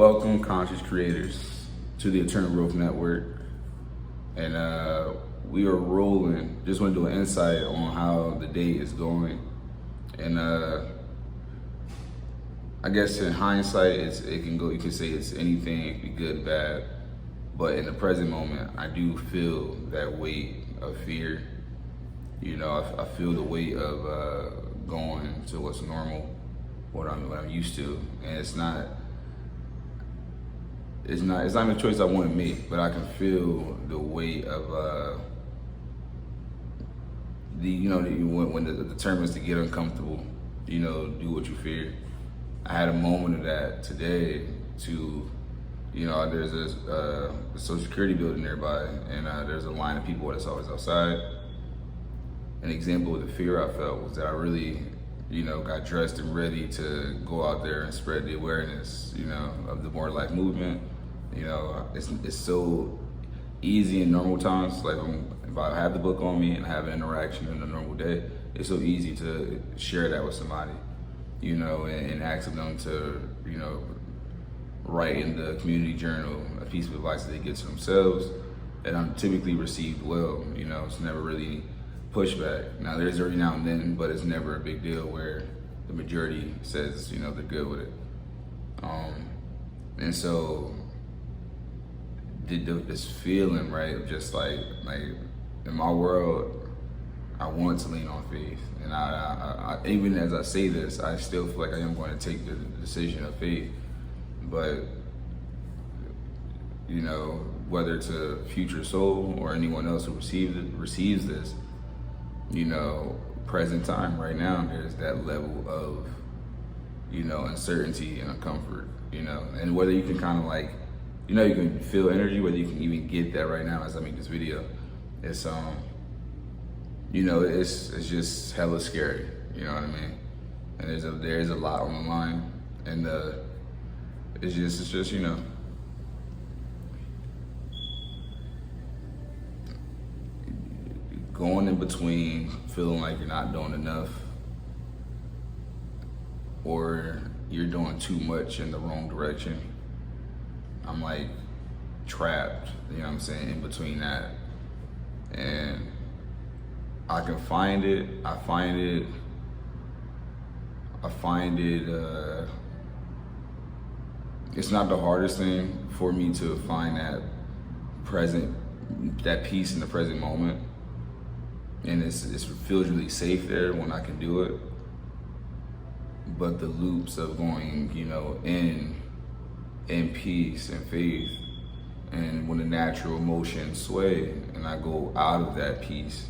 Welcome, conscious creators, to the Eternal Growth Network. And we are rolling. Just want to do an insight on how the day is going. And I guess in hindsight, it can go. You can say it's anything, it can be good, bad. But in the present moment, I do feel that weight of fear. You know, I feel the weight of going to what's normal, what I'm used to, and it's not even a choice I want to make, but I can feel the weight of when the term is to get uncomfortable, do what you fear. I had a moment of that today. There's a Social Security building nearby, and there's a line of people that's always outside. An example of the fear I felt was that I really, got dressed and ready to go out there and spread the awareness, of the More Life movement. It's so easy in normal times. Like if I have the book on me and I have an interaction in a normal day, it's so easy to share that with somebody, and ask them to, write in the community journal a piece of advice that they get to themselves. And I'm typically received well. It's never really pushback. Now there's every now and then, but it's never a big deal where the majority says, they're good with it. And so this feeling, right, of just like in my world, I want to lean on faith. And I even as I say this, I still feel like I am going to take the decision of faith. But, whether it's a future soul or anyone else who receives this, present time right now, there's that level of, uncertainty and uncomfort, and whether you can kind of like, you can feel energy, whether you can even get that right now as I make this video, it's, it's just hella scary, you know what I mean? And there's a lot on the line, and it's just, going in between feeling like you're not doing enough or you're doing too much in the wrong direction. I'm like trapped, in between that. And I can find it, it's not the hardest thing for me to find that peace in the present moment. And it feels really safe there when I can do it. But the loops of going, in peace and faith, and when the natural emotions sway and I go out of that peace,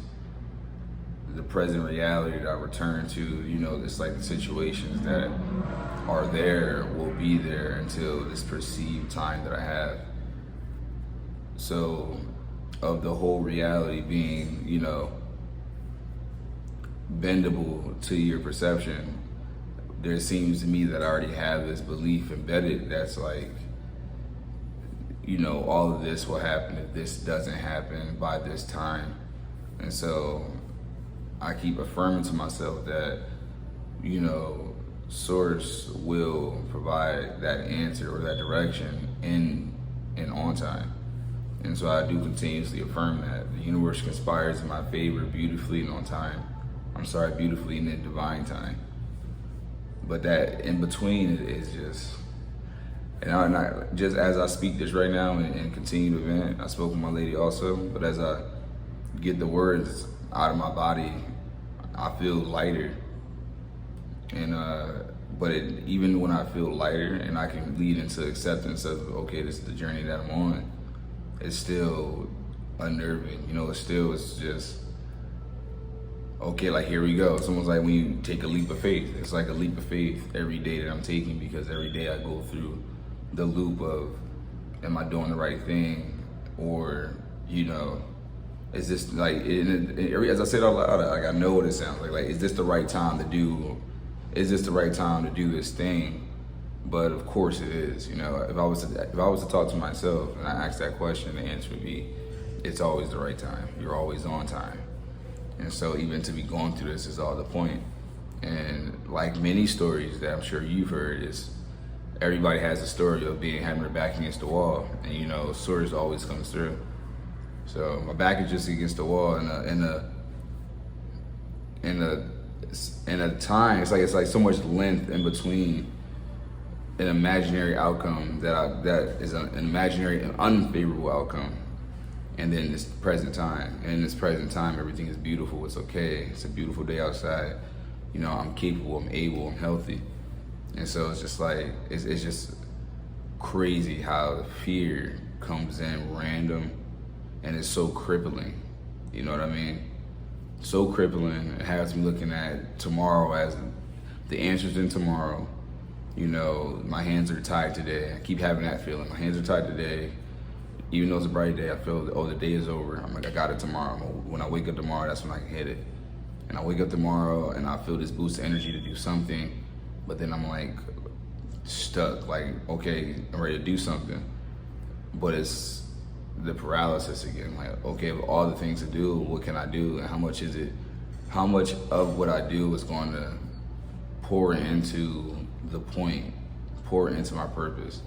the present reality that I return to, it's like the situations that are there will be there until this perceived time that I have. So, of the whole reality being, bendable to your perception, there seems to me that I already have this belief embedded that's like, all of this will happen if this doesn't happen by this time. And so I keep affirming to myself that, Source will provide that answer or that direction in and on time. And so I do continuously affirm that. The universe conspires in my favor beautifully and on time. Beautifully in the divine time. But that in between is just, and just as I speak this right now and continue to vent, I spoke with my lady also, but as I get the words out of my body, I feel lighter. And even when I feel lighter and I can lead into acceptance of, okay, this is the journey that I'm on, it's still unnerving. It's just, okay, like here we go. It's almost like when you take a leap of faith. It's like a leap of faith every day that I'm taking, because every day I go through the loop of, am I doing the right thing? Or, is this like, as I said out loud, like I know what it sounds like is this the right time to do this thing? But of course it is, if I was to talk to myself and I ask that question, the answer would be, it's always the right time. You're always on time. And so even to be going through this is all the point. And like many stories that I'm sure you've heard, is everybody has a story of being having their back against the wall, and you know, Source always comes through. So my back is just against the wall, in a time. It's like so much length in between an imaginary outcome that is an imaginary and unfavorable outcome, and then this present time. And in this present time, everything is beautiful. It's okay. It's a beautiful day outside. You know, I'm capable. I'm able. I'm healthy. And so it's just like it's just crazy how the fear comes in random, and it's so crippling. You know what I mean? So crippling. It has me looking at tomorrow as the answers in tomorrow. You know, my hands are tied today. I keep having that feeling. My hands are tied today. Even though it's a bright day, I feel, oh, the day is over. I'm like, I got it tomorrow. When I wake up tomorrow, that's when I can hit it. And I wake up tomorrow and I feel this boost of energy to do something, but then I'm like stuck, like, okay, I'm ready to do something. But it's the paralysis again, like, okay, of all the things to do, what can I do? And how much is it? How much of what I do is going to pour into the point, pour into my purpose?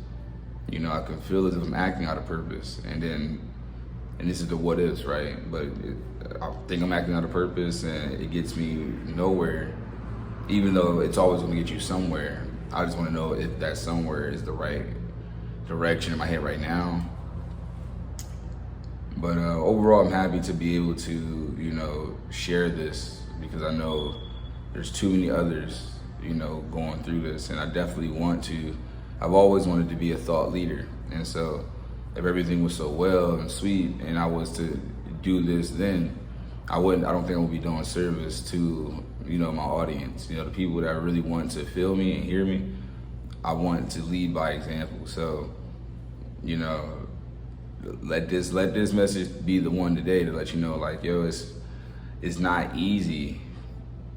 You know, I can feel as if I'm acting out of purpose, and this is the what ifs, right? But I think I'm acting out of purpose, and it gets me nowhere, even though it's always going to get you somewhere. I just want to know if that somewhere is the right direction in my head right now. But overall, I'm happy to be able to, you know, share this, because I know there's too many others, you know, going through this, and I definitely want to. I've always wanted to be a thought leader, and so if everything was so well and sweet, and I was to do this, then I don't think I would be doing service to, you know, my audience, you know, the people that really want to feel me and hear me. I want to lead by example. So, you know, let this message be the one today to let you know, like, yo, it's not easy.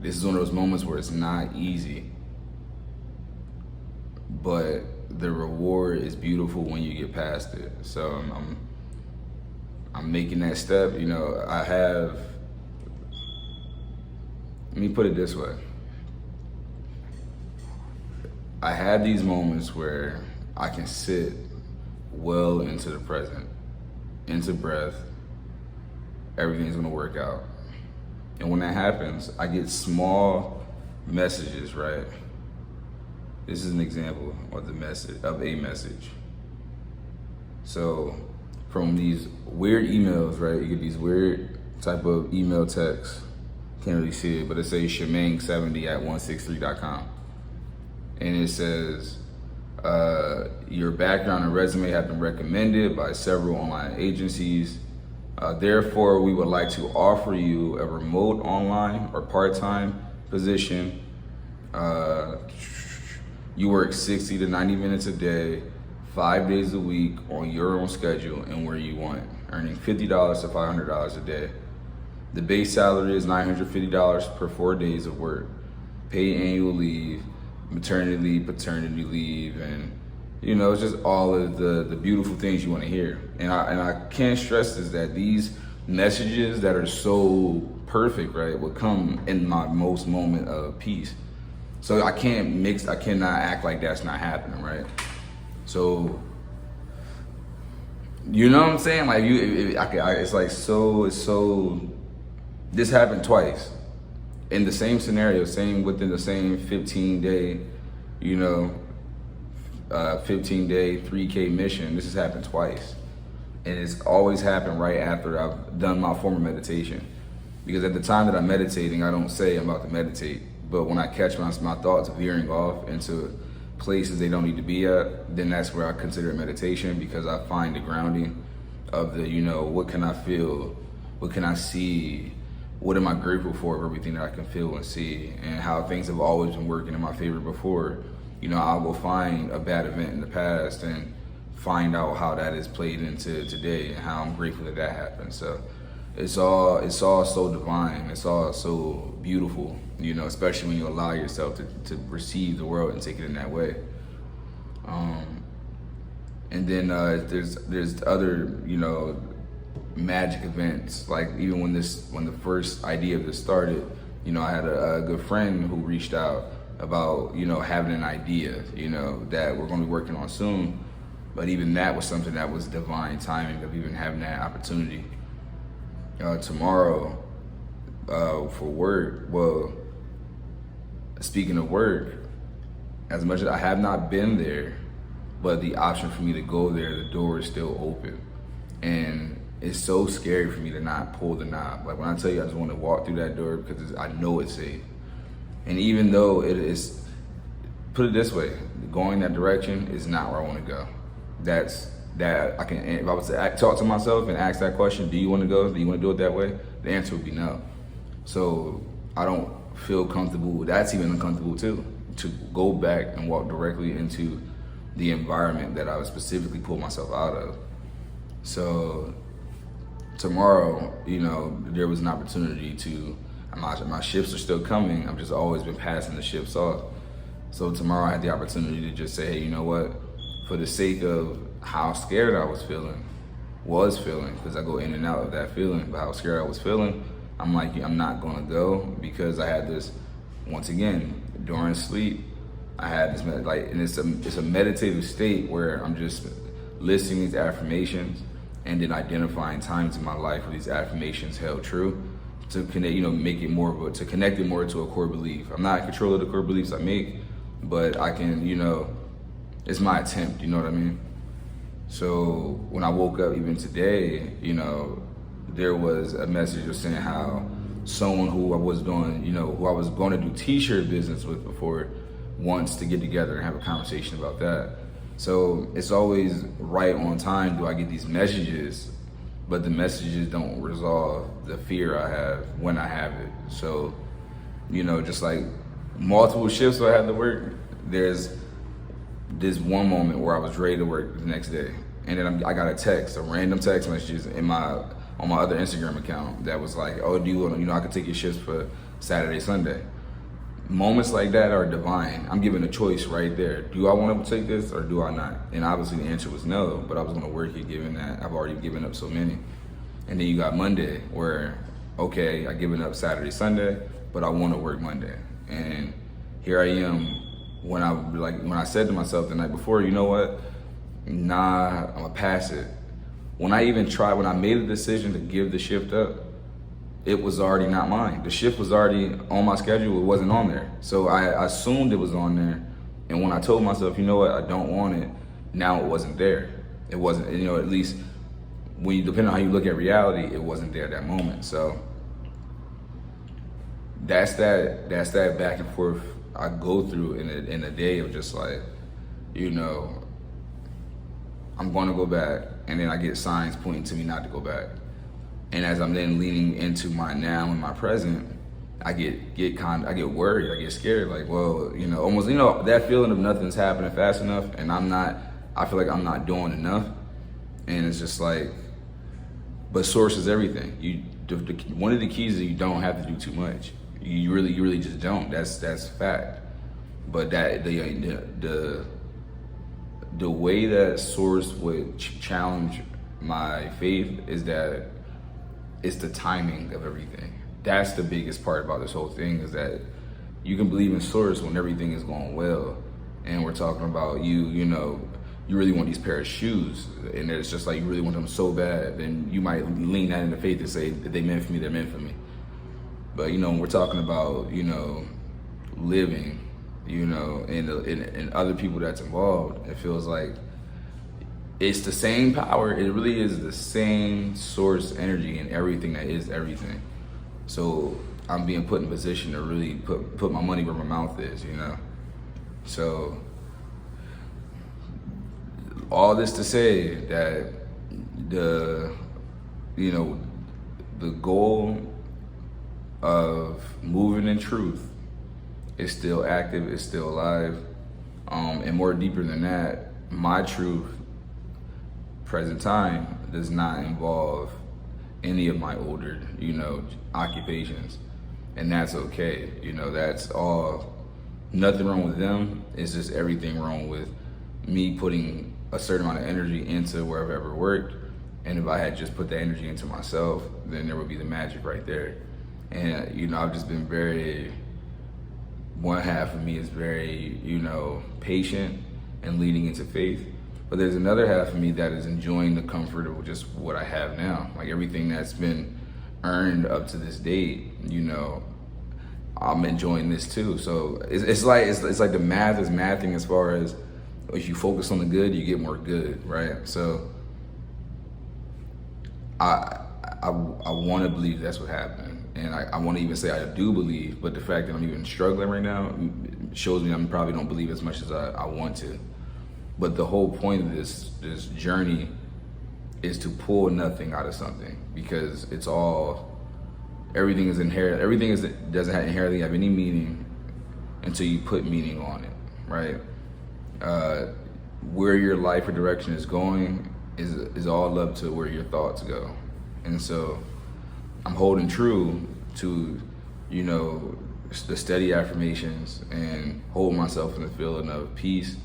This is one of those moments where it's not easy, but the reward is beautiful when you get past it. So I'm making that step. You know, let me put it this way. I have these moments where I can sit well into the present, into breath. Everything's gonna work out. And when that happens, I get small messages, right? This is an example of a message. So from these weird emails, right? You get these weird type of email texts. Can't really see it, but it says Shemang70@163.com. And it says, your background and resume have been recommended by several online agencies. Therefore, we would like to offer you a remote online or part-time position. You work 60 to 90 minutes a day, 5 days a week on your own schedule and where you want, earning $50 to $500 a day. The base salary is $950 per 4 days of work. Paid annual leave, maternity leave, paternity leave, and you know, it's just all of the beautiful things you want to hear. And I can't stress this, that these messages that are so perfect, right, will come in my most moment of peace. So I cannot act like that's not happening, right? So, you know what I'm saying? Like it's so. This happened twice, in the same scenario, within the same 15-day, 15-day 3K mission. This has happened twice, and it's always happened right after I've done my form of meditation. Because at the time that I'm meditating, I don't say I'm about to meditate. But when I catch my thoughts veering off into places they don't need to be at, then that's where I consider it meditation, because I find the grounding of the, what can I feel? What can I see? What am I grateful for of everything that I can feel and see, and how things have always been working in my favor before. I will find a bad event in the past and find out how that is played into today and how I'm grateful that happened. So it's all so divine. It's all so beautiful, especially when you allow yourself to receive the world and take it in that way. And then there's other, magic events. Like even when the first idea of this started, I had a good friend who reached out about, you know, having an idea, you know, that we're going to be working on soon. But even that was something that was divine timing of even having that opportunity. Tomorrow, for work, well, speaking of work, as much as I have not been there, but the option for me to go there, the door is still open. And it's so scary for me to not pull the knob. Like when I tell you I just want to walk through that door because I know it's safe. And even though it is, put it this way, going that direction is not where I want to go. That I can, if I was to talk to myself and ask that question, do you want to go? Do you want to do it that way? The answer would be no. So I don't feel comfortable. That's even uncomfortable too, to go back and walk directly into the environment that I would specifically pull myself out of. So tomorrow, you know, there was an opportunity to, my shifts are still coming. I've just always been passing the shifts off. So tomorrow I had the opportunity to just say, hey, you know what? For the sake of how scared I was feeling, because I go in and out of that feeling, but how scared I was feeling, I'm like, I'm not gonna go, because I had this, once again, during sleep, I had this, like, and it's a meditative state where I'm just listing these affirmations and then identifying times in my life where these affirmations held true, to connect, you know, make it more of a, to connect it more to a core belief. I'm not in control of the core beliefs I make, but I can, you know, it's my attempt, you know what I mean? So when I woke up even today, you know, there was a message of saying how someone who I was doing, you know, who I was going to do t-shirt business with before wants to get together and have a conversation about that. So it's always right on time do I get these messages, but the messages don't resolve the fear I have when I have it. So, you know, just like multiple shifts where I had to work, there's this one moment where I was ready to work the next day. And then I got a random text messages on my other Instagram account that was like, oh, do you want, you know, I could take your shifts for Saturday, Sunday. Moments like that are divine. I'm given a choice right there. Do I want to take this or do I not? And obviously the answer was no, but I was gonna work it given that I've already given up so many. And then you got Monday where, okay, I given up Saturday, Sunday, but I want to work Monday. And here I am when I said to myself the night before, you know what? Nah, I'm gonna pass it. When I made a decision to give the shift up, it was already not mine. The shift was already on my schedule, it wasn't on there. So I assumed it was on there. And when I told myself, you know what, I don't want it, now it wasn't there. It wasn't, you know, at least when you, depending on how you look at reality, it wasn't there at that moment. So that's that back and forth I go through in a day of just like, you know, I'm gonna go back, and then I get signs pointing to me not to go back. And as I'm then leaning into my now and my present, I get worried, I get scared, like, well, you know, almost, you know, that feeling of nothing's happening fast enough, and I feel like I'm not doing enough. And it's just like, but source is everything. One of the keys is you don't have to do too much. You really just don't. That's fact. But that the way that source would challenge my faith is that it's the timing of everything. That's the biggest part about this whole thing, is that you can believe in source when everything is going well. And we're talking about you know, you really want these pair of shoes, and it's just like you really want them so bad, then you might lean that into faith and say, if they meant for me, they're meant for me. But, you know, when we're talking about, you know, living, you know, and other people that's involved, it feels like it's the same power. It really is the same source energy in everything that is everything. So I'm being put in a position to really put my money where my mouth is, you know? So all this to say that the goal of moving in truth is still active, is still alive. And more deeper than that, my truth, present time, does not involve any of my older, you know, occupations. And that's okay. You know, that's all, nothing wrong with them. It's just everything wrong with me putting a certain amount of energy into wherever I've ever worked. And if I had just put that energy into myself, then there would be the magic right there. And, you know, I've just been very one half of me is very, patient and leading into faith. But there's another half of me that is enjoying the comfort of just what I have now. Like everything that's been earned up to this date, I'm enjoying this too. So it's like the math is mathing as far as if you focus on the good, you get more good, right? So I want to believe that's what happened, and I want to even say I do believe, but the fact that I'm even struggling right now shows me I probably don't believe as much as I want to. But the whole point of this journey is to pull nothing out of something, because everything doesn't inherently have any meaning until you put meaning on it, right? Where your life or direction is going is all up to where your thoughts go. And so I'm holding true to, the steady affirmations and hold myself in the feeling of peace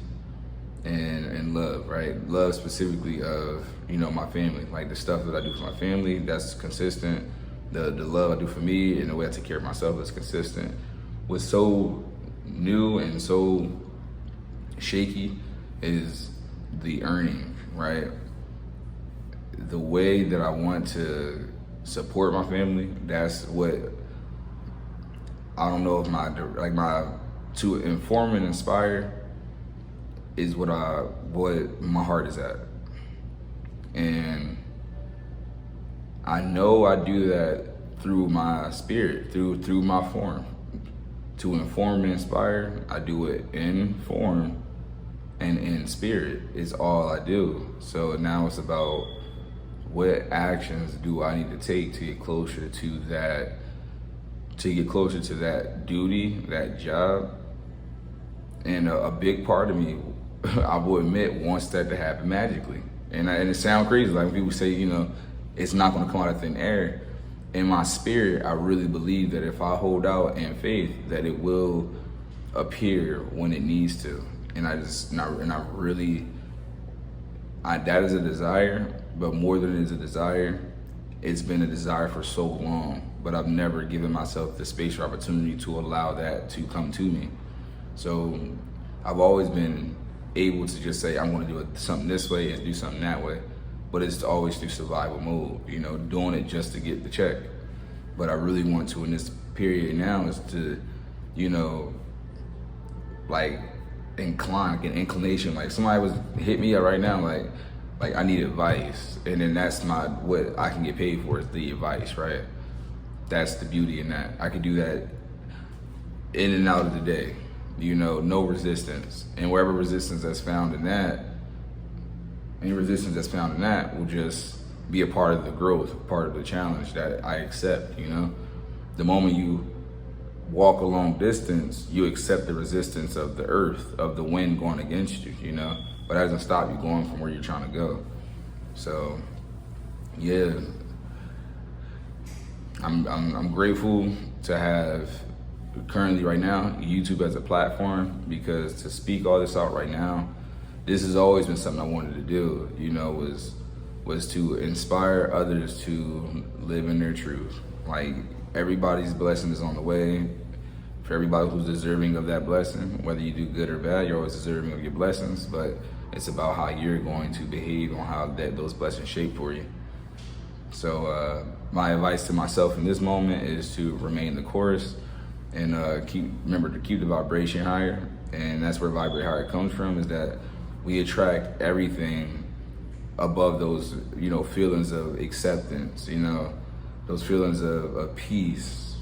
and love, right? Love specifically of, my family, like the stuff that I do for my family, that's consistent. The love I do for me and the way I take care of myself is consistent. What's so new and so shaky is the earning, right? The way that I want to support my family, that's what, I don't know if to inform and inspire is what my heart is at. And I know I do that through my spirit, through my form. To inform and inspire, I do it in form and in spirit is all I do. So now it's about what actions do I need to take to get closer to that duty, that job. And a big part of me, I will admit, wants that to happen magically. And it sounds crazy, like when people say, it's not gonna come out of thin air. In my spirit, I really believe that if I hold out in faith, that it will appear when it needs to. And that is a desire, but more than it is a desire, it's been a desire for so long, but I've never given myself the space or opportunity to allow that to come to me. So I've always been able to just say, I'm gonna do something this way and do something that way, but it's always through survival mode, doing it just to get the check. But I really want to, in this period now, is to, get inclination, like somebody was hit me up right now, like I need advice, and then that's what I can get paid for is the advice, right? That's the beauty in that. I can do that in and out of the day, no resistance. And wherever resistance that's found in that, any resistance that's found in that will just be a part of the growth, part of the challenge that I accept, The moment you walk a long distance, you accept the resistance of the earth, of the wind going against you, But that doesn't stop you going from where you're trying to go. So, yeah, I'm grateful to have currently right now YouTube as a platform, because to speak all this out right now, this has always been something I wanted to do, was to inspire others to live in their truth. Like, everybody's blessing is on the way. For everybody who's deserving of that blessing, whether you do good or bad, you're always deserving of your blessings, but it's about how you're going to behave on how those blessings shape for you. So my advice to myself in this moment is to remain the course and remember to keep the vibration higher. And that's where Vibrate Higher comes from, is that we attract everything above those, feelings of acceptance, those feelings of peace,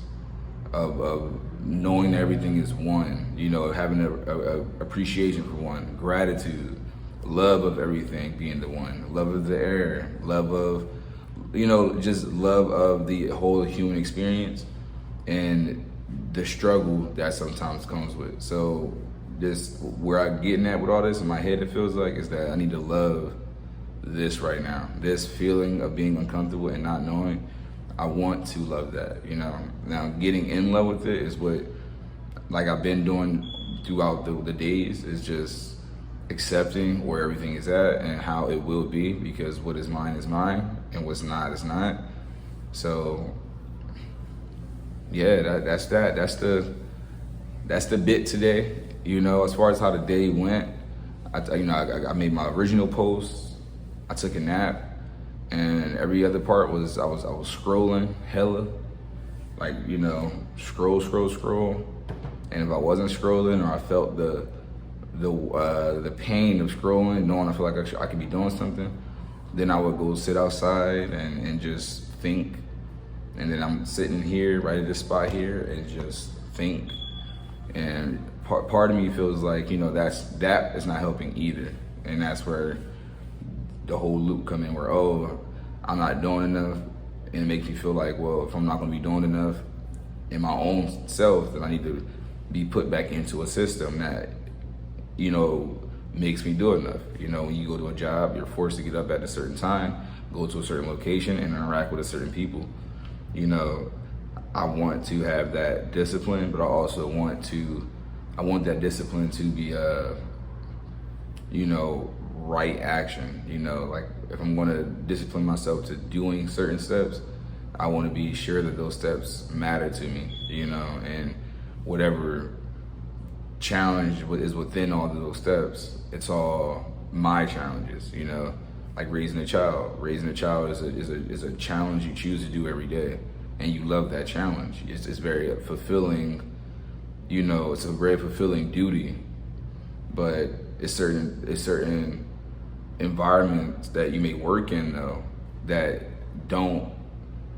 of knowing everything is one, having a appreciation for one, gratitude, love of everything being the one, love of the air, love of, just love of the whole human experience and the struggle that sometimes comes with it. So where I'm getting at with all this in my head, it feels like, is that I need to love this right now. This feeling of being uncomfortable and not knowing, I want to love that, Now, getting in love with it is what, I've been doing throughout the days, is just accepting where everything is at and how it will be, because what is mine and what's not is not. So, yeah, that's that's the bit today. You know, as far as how the day went, I made my original post. I took a nap, and every other part was I was scrolling hella, like, you know, scroll. And if I wasn't scrolling, or I felt the pain of scrolling, knowing I feel like I could be doing something, then I would go sit outside and just think. And then I'm sitting here, right at this spot here, and just think. And part of me feels like, you know, that is not helping either. And that's where the whole loop come in, where, oh, I'm not doing enough. And it makes me feel like, well, if I'm not gonna be doing enough in my own self, then I need to be put back into a system that, you know, makes me do enough. You know, when you go to a job, you're forced to get up at a certain time, go to a certain location, and interact with a certain people. You know, I want to have that discipline, but I also want that discipline to be you know, right action. You know, like if I'm gonna discipline myself to doing certain steps, I want to be sure that those steps matter to me, you know, and whatever challenge is within all of those steps, it's all my challenges, you know. Like raising a child. Raising a child is a challenge you choose to do every day, and you love that challenge. It's very fulfilling, you know. It's a very fulfilling duty, but it's certain environments that you may work in though that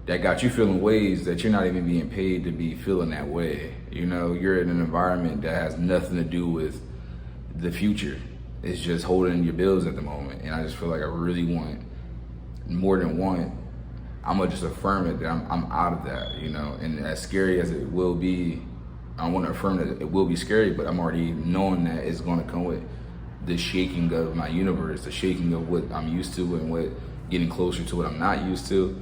got you feeling ways that you're not even being paid to be feeling that way. You know, you're in an environment that has nothing to do with the future. It's just holding your bills at the moment. And I just feel like I really want more than one. I'm gonna just affirm it that I'm out of that, you know. And as scary as it will be, I want to affirm that it will be scary, but I'm already knowing that it's gonna come with the shaking of my universe, the shaking of what I'm used to, and what getting closer to what I'm not used to,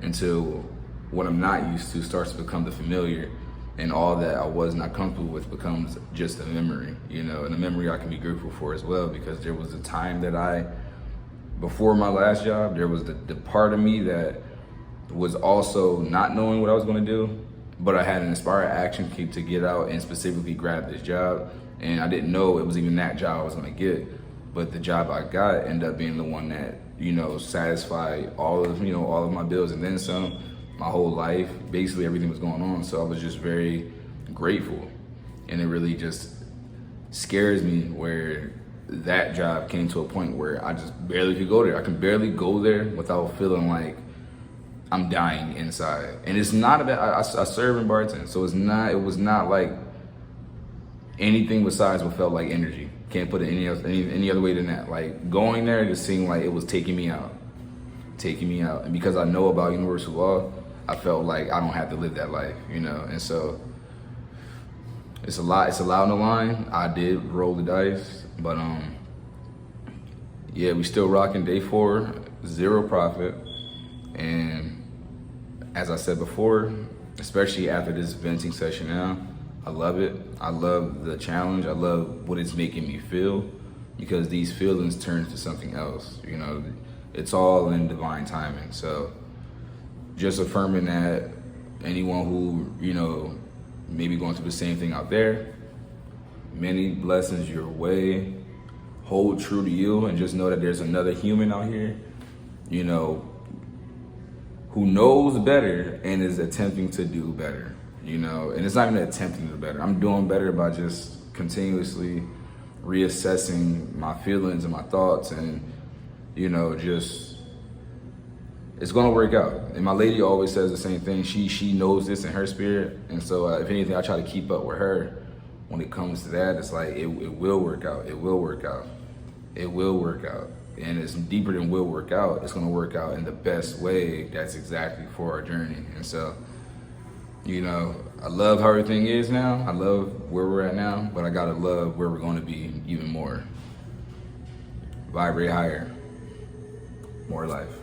until what I'm not used to starts to become the familiar, and all that I was not comfortable with becomes just a memory, you know, and a memory I can be grateful for as well, because there was a time that before my last job, there was the part of me that was also not knowing what I was gonna do, but I had an inspired action to get out and specifically grab this job. And I didn't know it was even that job I was gonna get, but the job I got ended up being the one that, you know, satisfied all of my bills and then some. My whole life, basically everything was going on. So I was just very grateful. And it really just scares me where that job came to a point where I just barely could go there. I can barely go there without feeling like I'm dying inside. And it's not about, I serve in bartend, so it was not like anything besides what felt like energy. Can't put it any other way than that. Like going there just seemed like it was taking me out. And because I know about universal law, I felt like I don't have to live that life, you know. And so it's a lot on the line. I did roll the dice, but yeah, we still rocking day 4, 0 profit. And as I said before, especially after this venting session now, I love it. I love the challenge. I love what it's making me feel, because these feelings turn to something else, you know. It's all in divine timing. So just affirming that anyone who, you know, maybe going through the same thing out there, many blessings your way. Hold true to you, and just know that there's another human out here, you know, who knows better and is attempting to do better, you know. And it's not even attempting to do better. I'm doing better by just continuously reassessing my feelings and my thoughts, and, you know, just, it's gonna work out. And my lady always says the same thing. She knows this in her spirit. And so if anything, I try to keep up with her when it comes to that. It's like, it will work out. It will work out. It will work out. And it's deeper than will work out. It's gonna work out in the best way that's exactly for our journey. And so, you know, I love how everything is now. I love where we're at now, but I gotta love where we're gonna be even more. Vibrate higher. More life.